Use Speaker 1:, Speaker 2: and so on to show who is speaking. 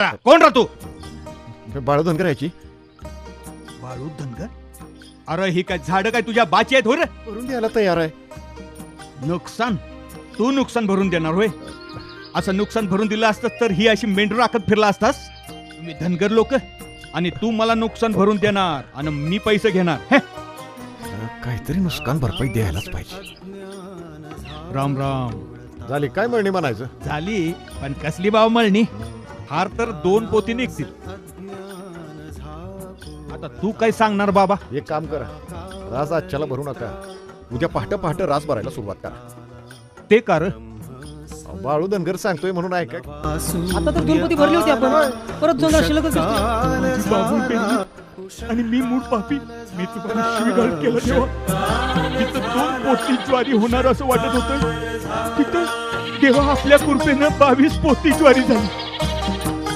Speaker 1: कोण रा तू?
Speaker 2: बाळू धनगर याची
Speaker 1: बाळू धनगर? अरे ही काय झाड काय तुझ्या बाची आहेत हो रे?
Speaker 2: करून द्यायला तयार आहे.
Speaker 1: नुकसान? तू नुकसान भरून देणार होय? असं नुकसान भरून दिलं असतं तर ही अशी मेंढरू राखत फिरला असतास? तुम्ही धनगर लोक आणि तू मला नुकसान भरून देणार आणि मी पैसे घेणार. हे?
Speaker 2: काहीतरी नुकसान भरपाई द्यायलाच पाहिजे.
Speaker 1: राम राम.
Speaker 2: झाली काय म्हणणी म्हणायचं?
Speaker 1: झाली, पण कसली बाव मळणी? हार तर 2 पोती निघतील. आता तू काय सांगणार बाबा?
Speaker 2: एक काम करा, रास आजच्याला भरू नका. उद्या पहाटे पहाटे रास भरायला सुरुवात करा.
Speaker 1: ते कर.
Speaker 2: बाळू धनगर सांगतोय म्हणून ऐका.
Speaker 3: आता तर 2 पोती भरली होती आपण, परत 2 शिल्लकच दिसते.
Speaker 1: आणि मी मूठ पापी. मी तुम्हाला शिवीगाळ केलं तेव्हा तिथं 2 पोती ज्वारी होणार असं वाटत होतं. तिथं तेव्हा आपल्या कृपेनं 22 पोती ज्वारी झाली.